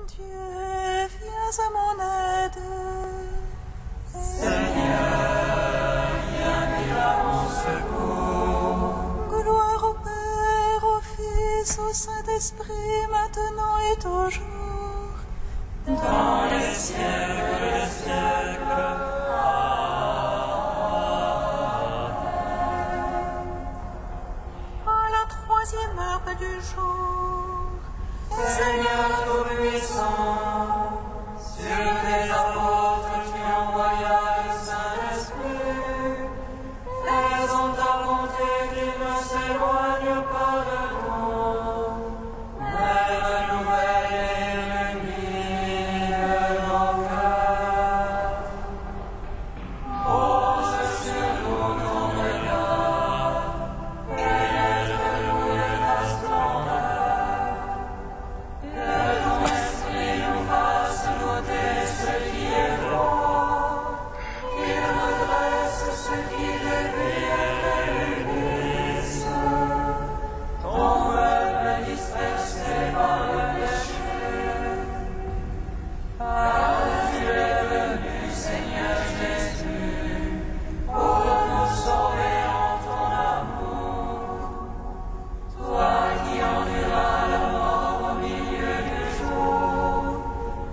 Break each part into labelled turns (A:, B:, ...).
A: Dieu, viens à mon aide.
B: Seigneur, viens à mon secours.
A: Gloire au Père, au Fils, au Saint-Esprit, maintenant et toujours.
B: Dans les siècles des siècles.
A: À la troisième heure du jour,
B: Seigneur Tout-Puissant, sur tes apôtres tu envoyas le Saint-Esprit, faisant ta bonté qu'ils ne s'éloignent pas de nous, mais renouvelle et illumine nos cœurs. Pose sur nous ton regard, pénètre-nous de ta splendeur, que ton esprit nous fasse noter ce qui est bon, qu'il redresse ce qui dévie et réunisse ton peuple dispersé par le péché. Car tu es venu, Seigneur Jésus, pour nous sauver en ton amour. Toi qui enduras la mort au milieu du jour,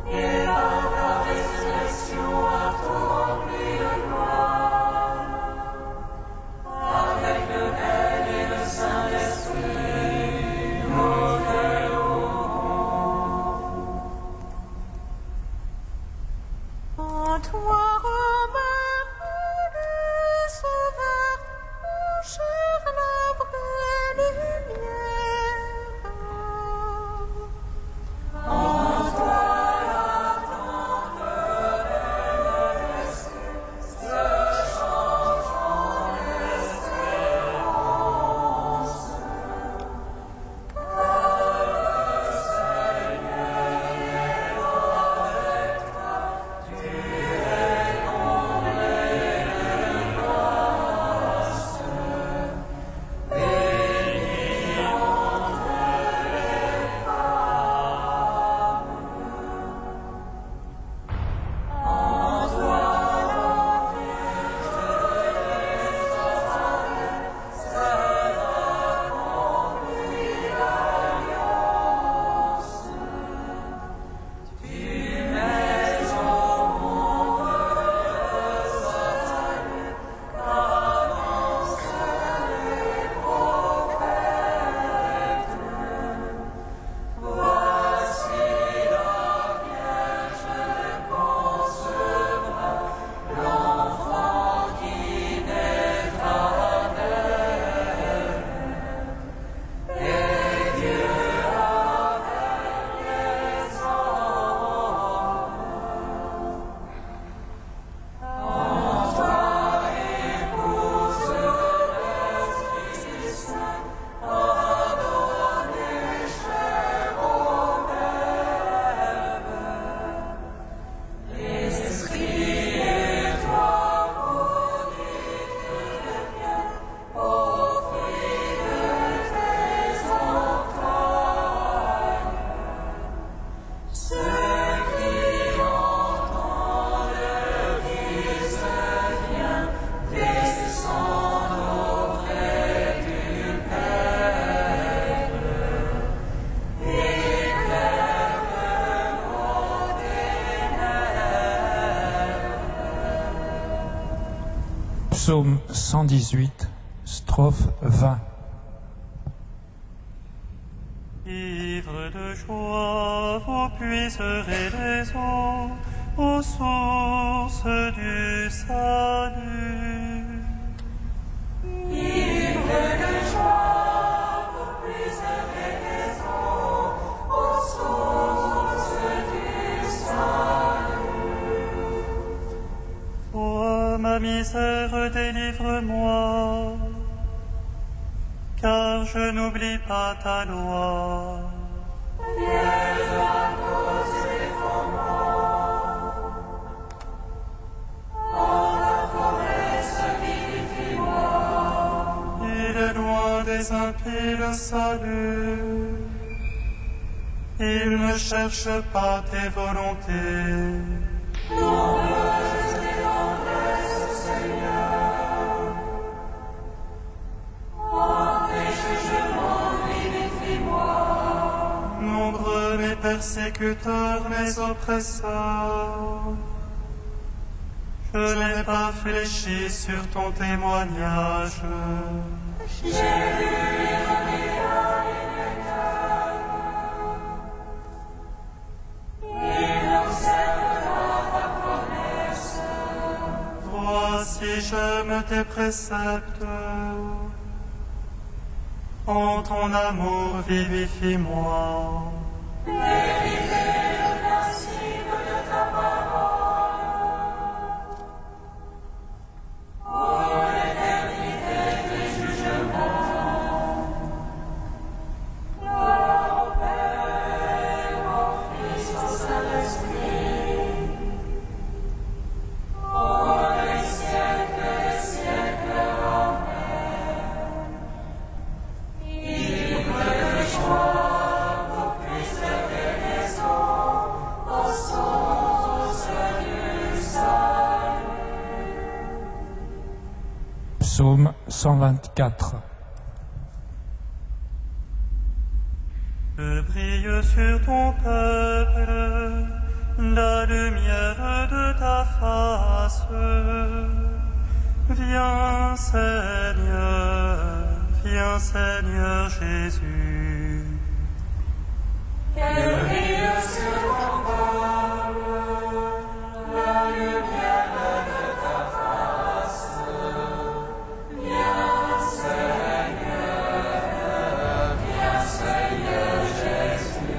B: et par ta résurrection as tout rempli de gloire. Avec le Père et le Saint-Esprit, nous te louons.
A: en toi remarque le Sauveur, mon cher la vraie lumière.
B: En toi la tendresse se change en espérance. Car le Seigneur est avec toi, tu es comblé de grâce. Bénie entre les femmes. En toi la Vierge Élisabeth s'est accomplie l'alliance. Tu mets au monde le salut qu'annoncent les prophètes. Voici la Vierge concevra l'enfant qui naîtra d'elle. Et Dieu avec les anges. En toi, épouse de l'Esprit Saint, pardonné chair au Verbe. L'Esprit et toi, vous dites bien, au fruit de tes entrailles. Ceux qui entendent disent bien, descendent auprès du Père. Éclaire nos ténèbres.
C: Psaume 118, strophe 20.
D: Ivres de joie, vous puiserez les eaux aux sources du salut.
B: Ivres de joie, vous puiserez les eaux aux sources du salut.
D: Ô ma misère, délivre-moi, car je n'oublie pas ta loi.
B: Vienne à cause des fondements. En ta promesse, vivifie-moi.
D: Il est loin des impies le salut, Il ne cherche pas tes volontés.
B: Nombreuses les tendresses, Seigneur. En tes jugements, vivifie-moi.
D: Nombreux mes persécuteurs, mes oppresseurs. Je n'ai pas fléchi sur ton témoignage.
B: J'ai vu Irénéa et Pétale. Il observera ta promesse.
D: Voici, j'aime tes préceptes. En ton amour, vivifie-moi.
B: Vérité le principe de ta parole. Pour l'éternité tes jugements. Gloire au Père, au Fils, au Saint-Esprit. Pour les siècles des siècles. Amen. Ivre de joie, vous puisses des eaux, aux sources du salut.
C: Psaume 124.
D: Que brille sur ton peuple la lumière de ta face. Viens Seigneur Jésus.
B: Qu'elle brille sur ton peuple, la lumière de ta face. Viens Seigneur Jésus.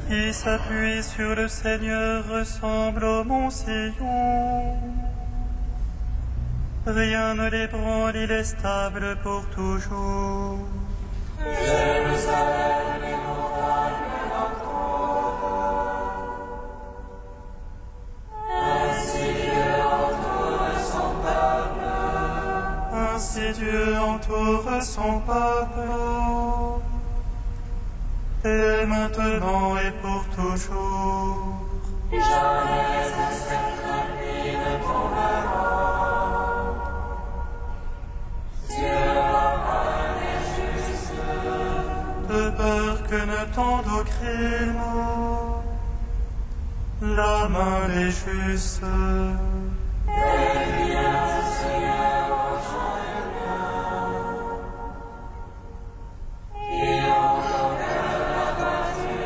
D: Qui s'appuie sur le Seigneur ressemble au mont Sion. Rien ne l'ébranle, il est stable pour toujours.
B: Jérusalem, les montagnes l'entourent. Ainsi Dieu entoure son peuple.
D: Ainsi Dieu entoure son peuple, et maintenant et pour toujours.
B: Jamais un sceptre ne tombera. Dieu abat les justes.
D: De peur que ne tende au crime la main des justes.
B: Et bien, Seigneur, aux gens de bien, qui ont au cœur l'abattu.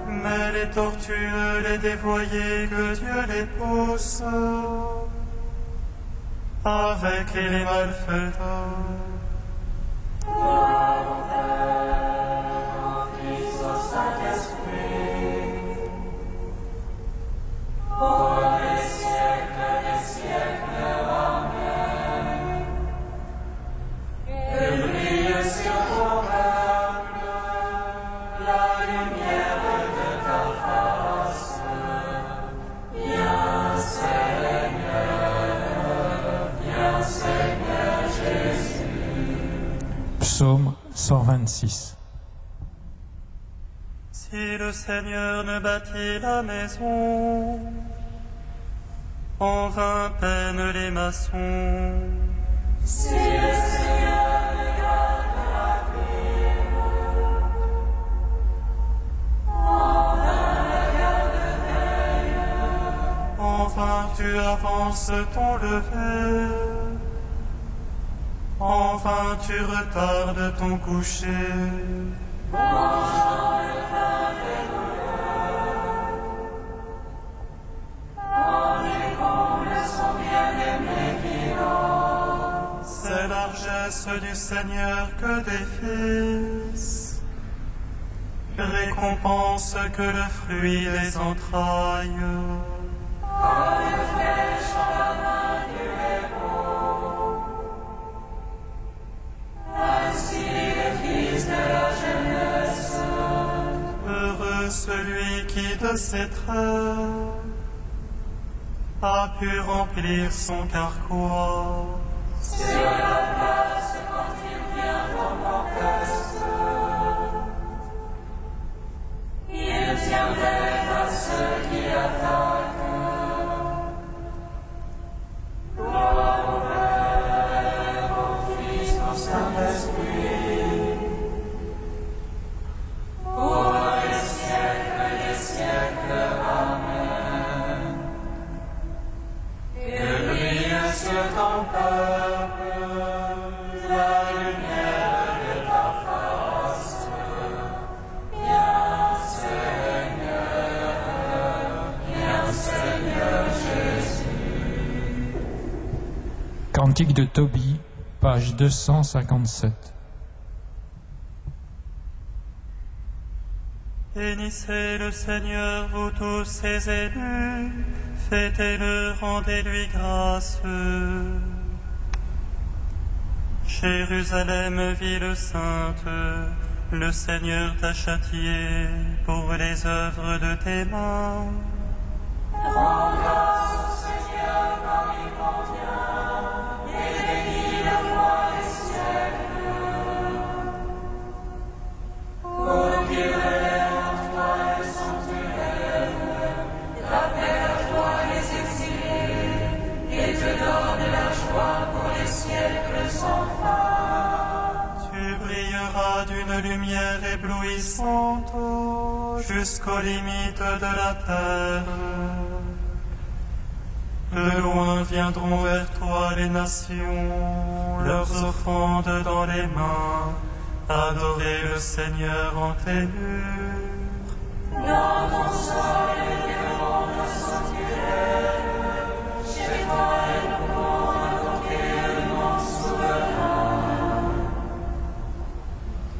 D: Mais les tortueux, les dévoyés, que Dieu les pousse, avec les malfaiteurs.
B: Gloire au Père, au Fils, au Saint-Esprit, pour les siècles des siècles. Amen. Que brille sur ton peuple la lumière de ta face. Viens Seigneur Jésus.
C: Psaume 126.
D: Si le Seigneur ne bâtit la maison, en vain peinent les maçons.
B: Si le Seigneur ne garde la ville, en vain la garde veille.
D: Enfin tu avances ton lever, enfin tu retardes ton coucher.
B: Mangeant le pain des douleurs, quand les combles son bien-aimé qui dort.
D: C'est largesse du Seigneur que des fils, récompense que le fruit des entrailles.
B: Comme une flèche dans la main du héros, ainsi les fils de la jeunesse.
D: Heureux celui qui de ses traits a pu remplir son carquois.
B: Sur la place quand il vient en mon poste,
C: Cantique de Tobie, page 257.
D: Bénissez le Seigneur, vous tous ses élus, fêtez-le, rendez-lui grâce. Jérusalem, ville sainte, le Seigneur t'a châtié pour les œuvres de tes mains.
B: Rends grâce au Seigneur comme il convient, et bénis le roi des siècles. Pour qu'il relève en toi le sanctuaire, rappelle à toi les exilés, et te donne la joie pour les siècles sans fin.
D: Tu brilleras d'une lumière éblouissante jusqu'aux limites de la terre. De loin viendront vers toi les nations, leurs offrandes dans les mains, adorer le Seigneur en tes murs.
B: Dans ton sol et devant le sanctuaire, chez toi est le bon invoquer souverain.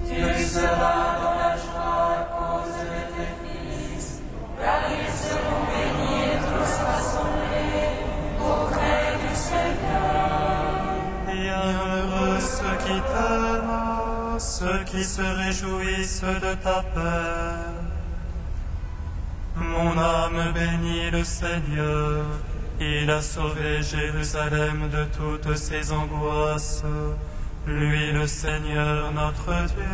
B: Tu seras dans la joie à cause de tes fils, car ils seront bénis et tous rassemblés auprès du Seigneur.
D: Bienheureux ceux qui t'aiment, ceux qui se réjouissent de ta paix. Mon âme bénit le Seigneur, il a sauvé Jérusalem de toutes ses angoisses, lui le Seigneur notre Dieu.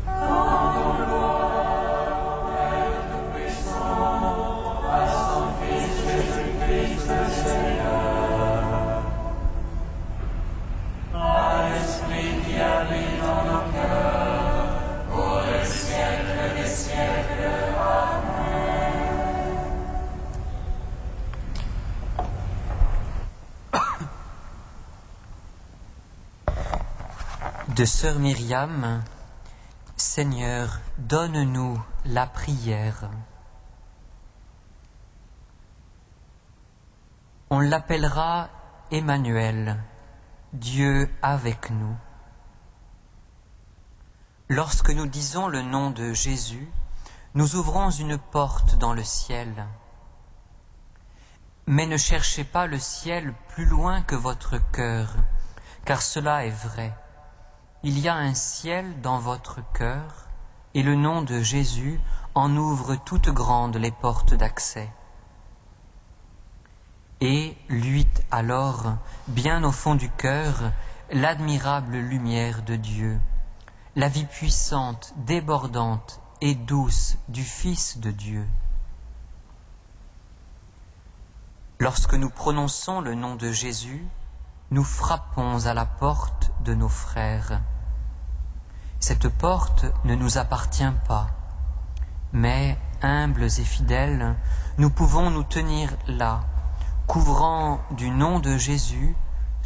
B: Rendons gloire au Père Tout-Puissant, à son Fils Jésus-Christ le Seigneur, à l'Esprit qui habite en nos cœurs, pour le siècle des siècles. Amen.
E: De sœur Myriam, Seigneur, donne-nous la prière. On l'appellera Emmanuel, Dieu avec nous. Lorsque nous disons le nom de Jésus, nous ouvrons une porte dans le ciel. Mais ne cherchez pas le ciel plus loin que votre cœur, car cela est vrai. Il y a un ciel dans votre cœur, et le nom de Jésus en ouvre toutes grandes les portes d'accès. Et luit alors, bien au fond du cœur, l'admirable lumière de Dieu, la vie puissante, débordante et douce du Fils de Dieu. Lorsque nous prononçons le nom de Jésus, nous frappons à la porte de nos frères. Cette porte ne nous appartient pas, mais, humbles et fidèles, nous pouvons nous tenir là, couvrant du nom de Jésus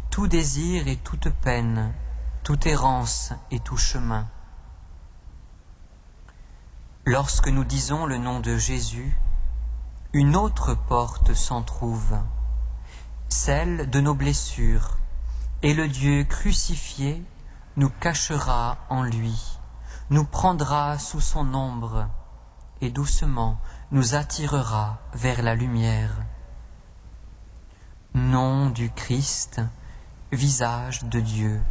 E: tout désir et toute peine, toute errance et tout chemin. Lorsque nous disons le nom de Jésus, une autre porte s'entr'ouvre, celle de nos blessures, et le Dieu crucifié nous cachera en lui, nous prendra sous son ombre, et doucement nous attirera vers la lumière. Nom du Christ, visage de Dieu,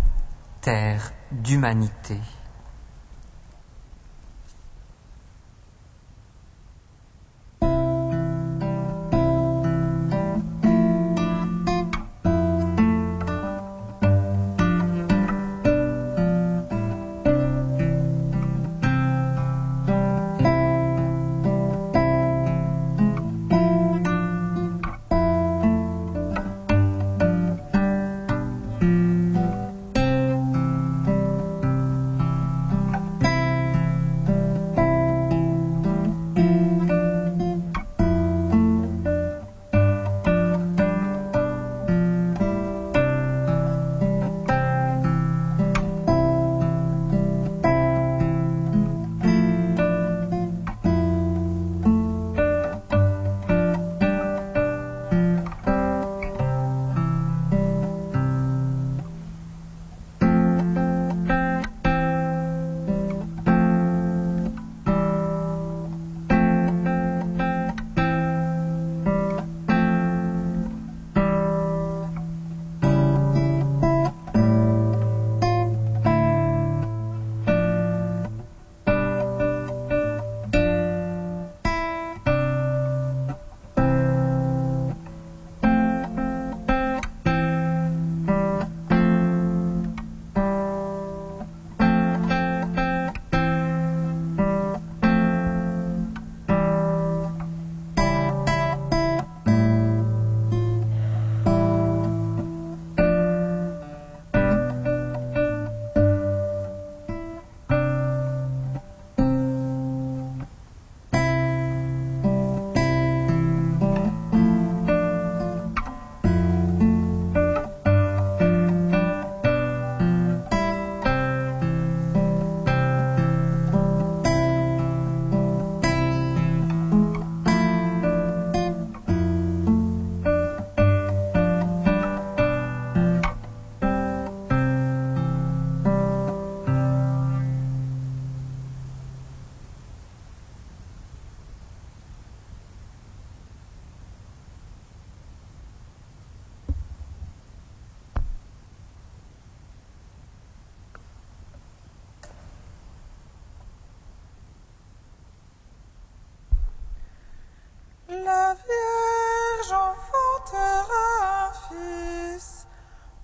E: terre d'humanité.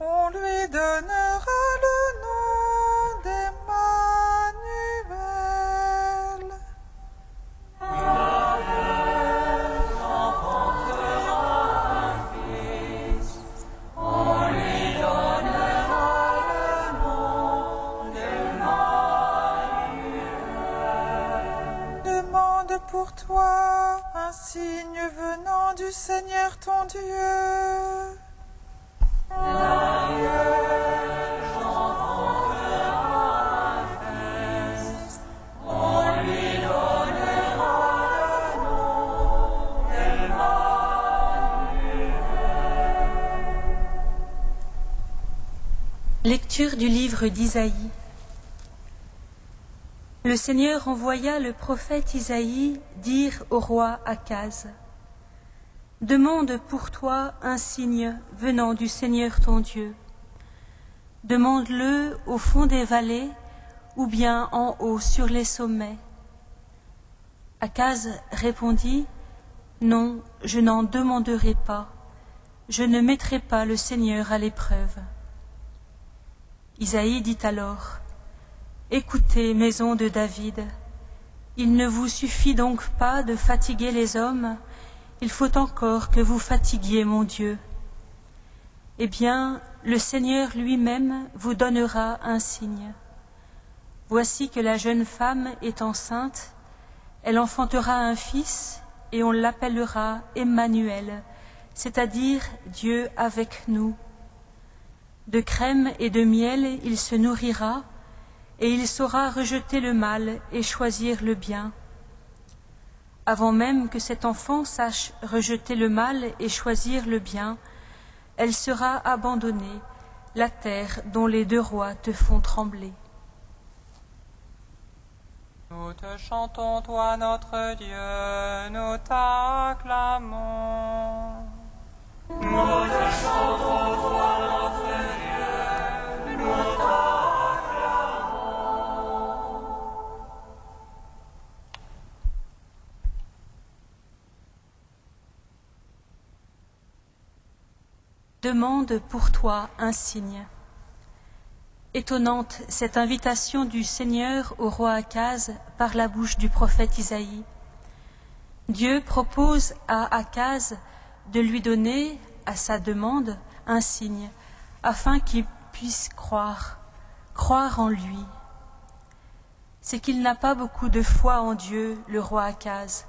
A: On lui donnera le nom d'Emmanuel. Demande pour toi un signe venant du Seigneur ton Dieu.
F: Lecture du livre d'Isaïe. Le Seigneur envoya le prophète Isaïe dire au roi Akaz : Demande pour toi un signe venant du Seigneur ton Dieu. Demande-le au fond des vallées ou bien en haut sur les sommets. Akaz répondit : Non, je n'en demanderai pas. Je ne mettrai pas le Seigneur à l'épreuve. Isaïe dit alors : Écoutez, maison de David, il ne vous suffit donc pas de fatiguer les hommes, il faut encore que vous fatiguiez mon Dieu. Eh bien, le Seigneur lui-même vous donnera un signe. Voici que la jeune femme est enceinte, elle enfantera un fils et on l'appellera Emmanuel, c'est-à-dire Dieu avec nous. De crème et de miel il se nourrira, et il saura rejeter le mal et choisir le bien. Avant même que cet enfant sache rejeter le mal et choisir le bien, elle sera abandonnée, la terre dont les deux rois te font trembler.
G: Nous te chantons, toi notre Dieu, nous t'acclamons.
B: Nous te chantons, toi notre Dieu, nous t'acclamons.
F: Demande pour toi un signe. Étonnante cette invitation du Seigneur au roi Akaz par la bouche du prophète Isaïe. Dieu propose à Akaz de lui donner, à sa demande, un signe, afin qu'il puisse croire en lui. C'est qu'il n'a pas beaucoup de foi en Dieu, le roi Akaz,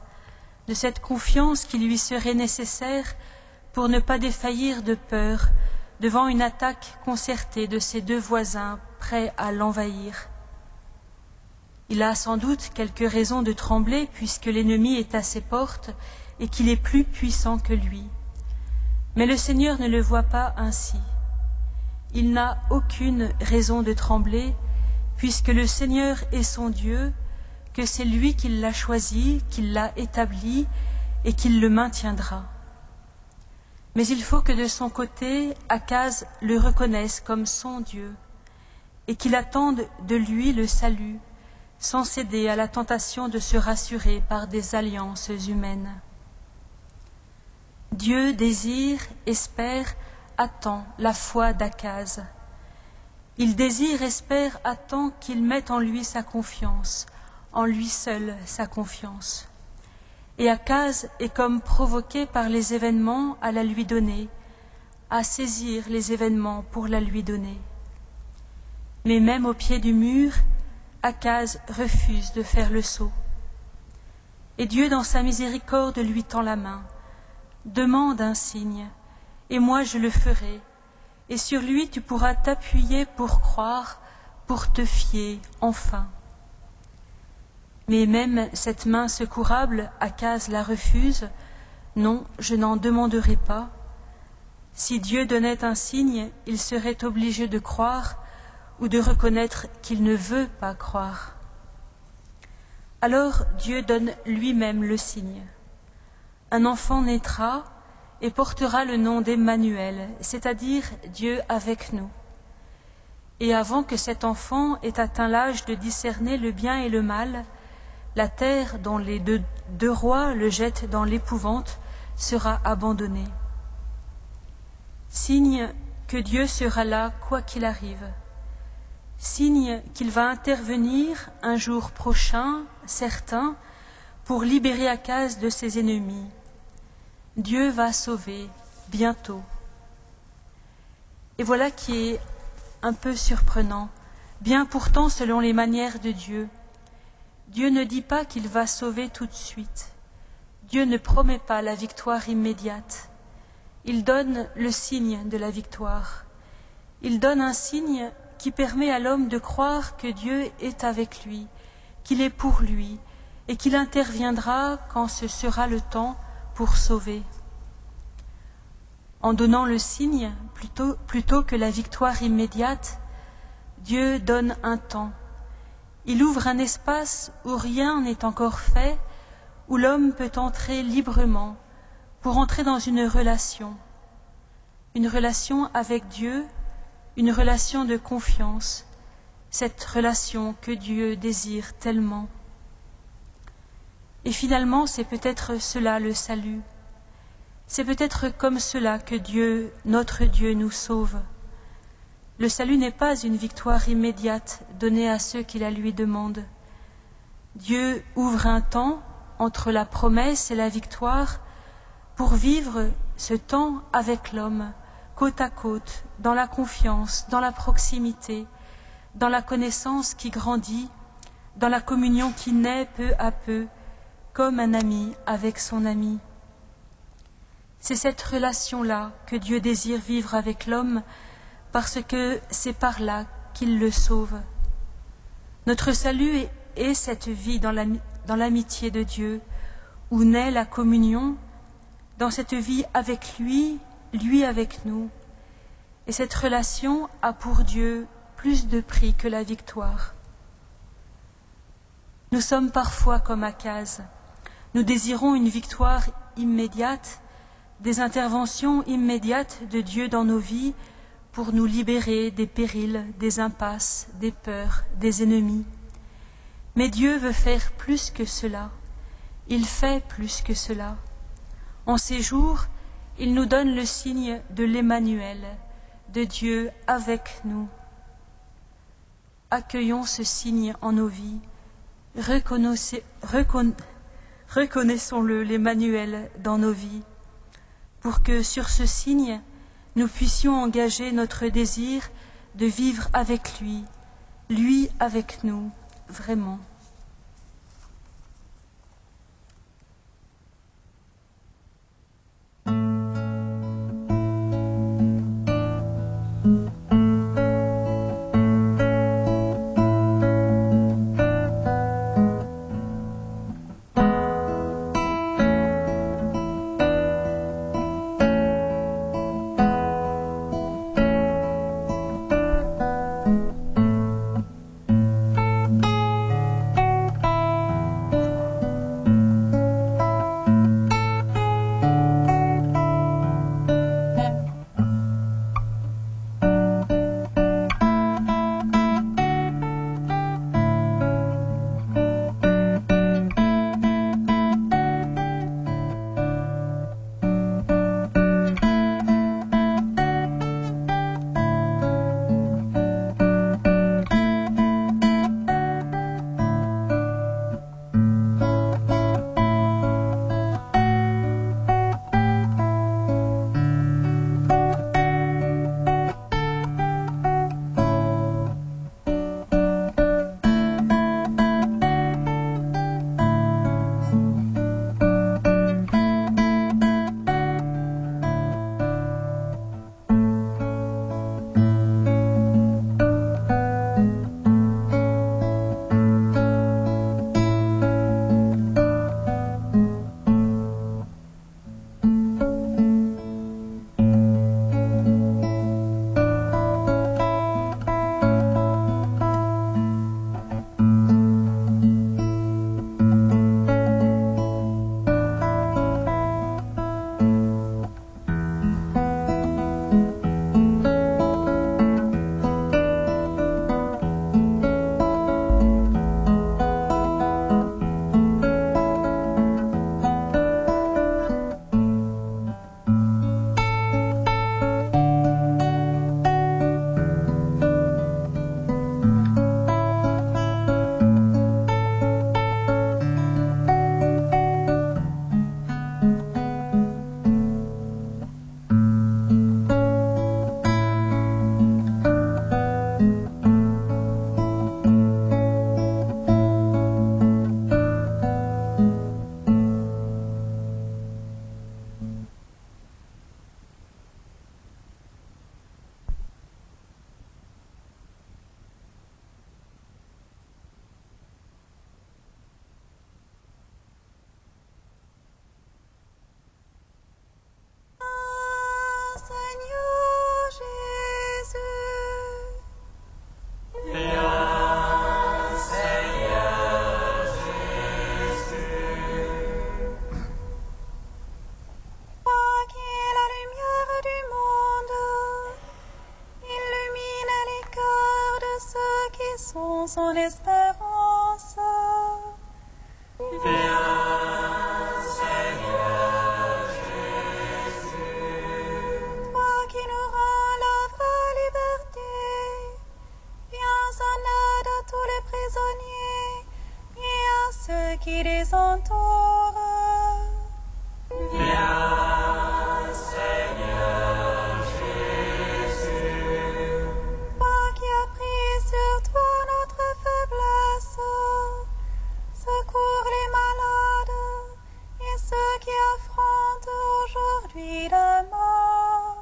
F: de cette confiance qui lui serait nécessaire pour ne pas défaillir de peur devant une attaque concertée de ses deux voisins prêts à l'envahir. Il a sans doute quelques raisons de trembler puisque l'ennemi est à ses portes et qu'il est plus puissant que lui. Mais le Seigneur ne le voit pas ainsi. Il n'a aucune raison de trembler puisque le Seigneur est son Dieu, que c'est lui qui l'a choisi, qui l'a établi et qui le maintiendra. Mais il faut que de son côté, Akaz le reconnaisse comme son Dieu et qu'il attende de lui le salut, sans céder à la tentation de se rassurer par des alliances humaines. Dieu désire, espère, attend la foi d'Akaz. Il désire, espère, attend qu'il mette en lui sa confiance, en lui seul sa confiance. Et Akaz est comme provoqué par les événements à la lui donner, à saisir les événements pour la lui donner. Mais même au pied du mur, Akaz refuse de faire le saut. Et Dieu, dans sa miséricorde, lui tend la main. Demande un signe, et moi je le ferai, et sur lui tu pourras t'appuyer pour croire, pour te fier, enfin. Mais même cette main secourable, Akaz la refuse. Non, je n'en demanderai pas. Si Dieu donnait un signe, il serait obligé de croire ou de reconnaître qu'il ne veut pas croire. Alors Dieu donne lui-même le signe. Un enfant naîtra et portera le nom d'Emmanuel, c'est-à-dire Dieu avec nous. Et avant que cet enfant ait atteint l'âge de discerner le bien et le mal, la terre dont les deux rois le jettent dans l'épouvante sera abandonnée. Signe que Dieu sera là quoi qu'il arrive. Signe qu'il va intervenir un jour prochain, certain, pour libérer Akaz de ses ennemis. Dieu va sauver bientôt. Et voilà qui est un peu surprenant, bien pourtant selon les manières de Dieu. Dieu ne dit pas qu'il va sauver tout de suite. Dieu ne promet pas la victoire immédiate. Il donne le signe de la victoire. Il donne un signe qui permet à l'homme de croire que Dieu est avec lui, qu'il est pour lui, et qu'il interviendra quand ce sera le temps pour sauver. En donnant le signe, plutôt que la victoire immédiate, Dieu donne un temps. Il ouvre un espace où rien n'est encore fait, où l'homme peut entrer librement pour entrer dans une relation avec Dieu, une relation de confiance, cette relation que Dieu désire tellement. Et finalement, c'est peut-être cela le salut. C'est peut-être comme cela que Dieu, notre Dieu, nous sauve. Le salut n'est pas une victoire immédiate donnée à ceux qui la lui demandent. Dieu ouvre un temps entre la promesse et la victoire pour vivre ce temps avec l'homme, côte à côte, dans la confiance, dans la proximité, dans la connaissance qui grandit, dans la communion qui naît peu à peu, comme un ami avec son ami. C'est cette relation-là que Dieu désire vivre avec l'homme, parce que c'est par là qu'il le sauve. Notre salut est cette vie dans l'amitié de Dieu, où naît la communion, dans cette vie avec lui, lui avec nous. Et cette relation a pour Dieu plus de prix que la victoire. Nous sommes parfois comme Akaz. Nous désirons une victoire immédiate, des interventions immédiates de Dieu dans nos vies pour nous libérer des périls, des impasses, des peurs, des ennemis. Mais Dieu veut faire plus que cela. Il fait plus que cela. En ces jours, il nous donne le signe de l'Emmanuel, de Dieu avec nous. Accueillons ce signe en nos vies. Reconnaissons-le, l'Emmanuel, dans nos vies, pour que sur ce signe, nous puissions engager notre désir de vivre avec lui, lui avec nous, vraiment.
A: sont son espérance. Toi qui nous rends la vraie liberté, viens en aide à tous les prisonniers et à ceux qui les entourent. Toi qui as pris sur toi notre faiblesse, secours les malades et ceux qui affrontent aujourd'hui la mort.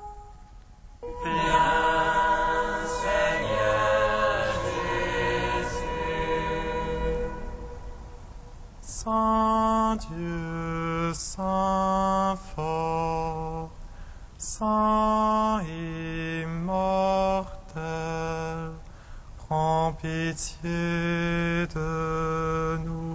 D: Saint Dieu, Saint fort, Saint immortel, prends pitié de nous.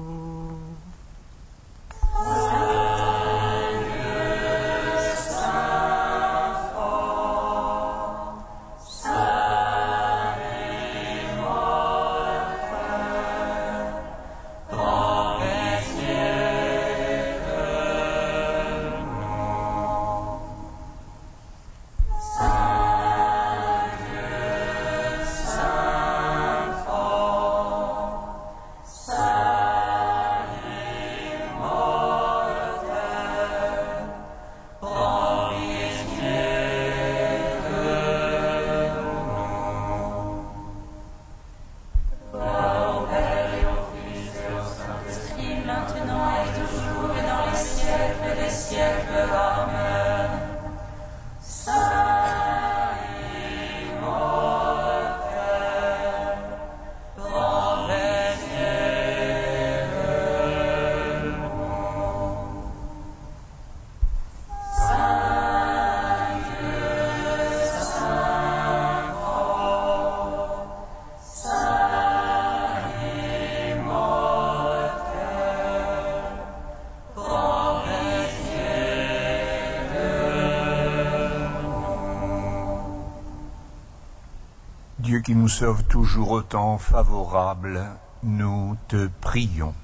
H: Dieu qui nous sauve toujours au temps favorable, nous te prions.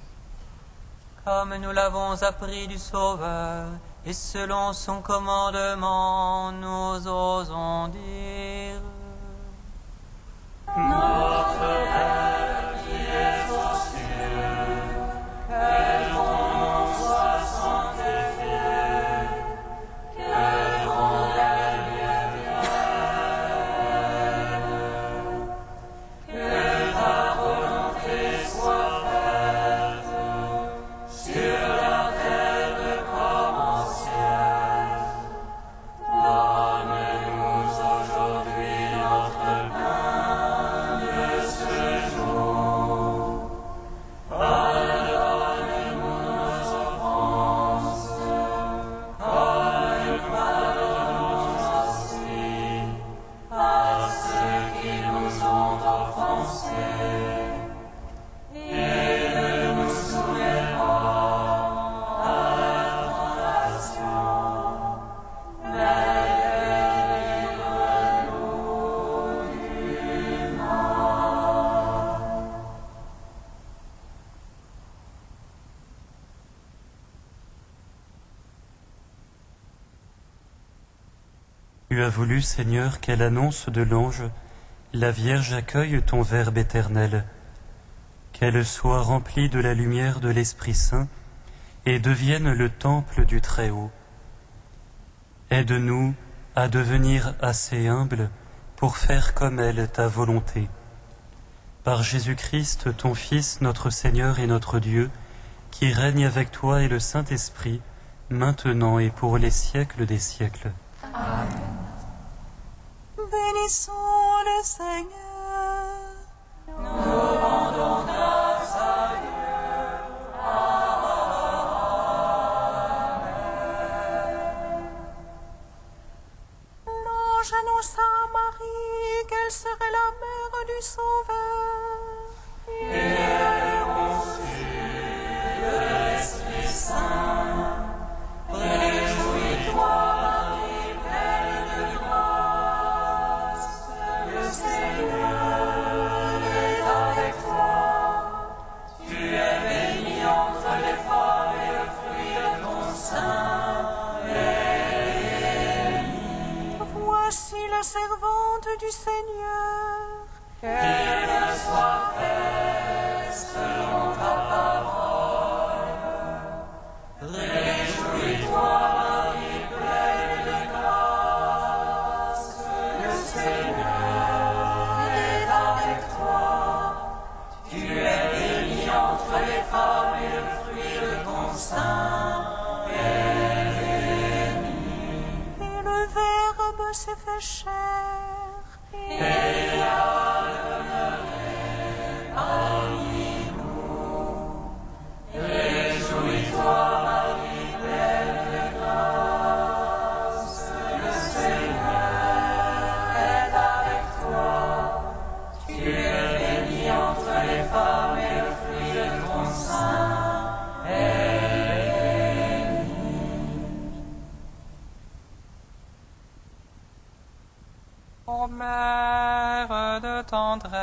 G: Comme nous l'avons appris du Sauveur, et selon son commandement, nous osons dire: Notre Père qui es aux cieux, que ton nom soit sanctifié, que ton règne vienne, que ta volonté soit faite sur la terre comme au ciel. Donne-nous aujourd'hui notre pain de ce jour. Pardonne-nous nos offenses, comme nous pardonnons aussi à ceux qui nous ont offensés. Et ne nous soumets pas à la tentation, mais délivre-nous du mal.
D: Tu as voulu, Seigneur, qu'à l'annonce de l'ange, la Vierge accueille ton Verbe éternel, qu'elle soit remplie de la lumière de l'Esprit Saint et devienne le temple du Très-Haut. Aide-nous à devenir assez humbles pour faire comme elle ta volonté. Par Jésus-Christ, ton Fils, notre Seigneur et notre Dieu, qui règne avec toi et le Saint-Esprit, maintenant et pour les siècles des siècles.
A: Bénissons le Seigneur.
G: Nous rendons grâce à Dieu.
A: L'ange annonça à Marie qu'elle serait la mère du Sauveur.
G: Et elle conçut de l'Esprit Saint. Réjouis-toi, Marie, pleine de grâce, le Seigneur est avec toi.
B: qu'il soit fait selon ta parole. Réjouis-toi, Marie, pleine de grâce, le Seigneur est avec toi. Tu es bénie entre les femmes et le fruit de ton sein est béni.
A: Et le Verbe s'est fait chair.
B: Et a demeuré parmi nous. Réjouis-toi, Marie, pleine de grâce, le Seigneur est avec toi. Tu es bénie entre les femmes et le fruit de ton sein est béni.
G: Ô Mère de tendresse,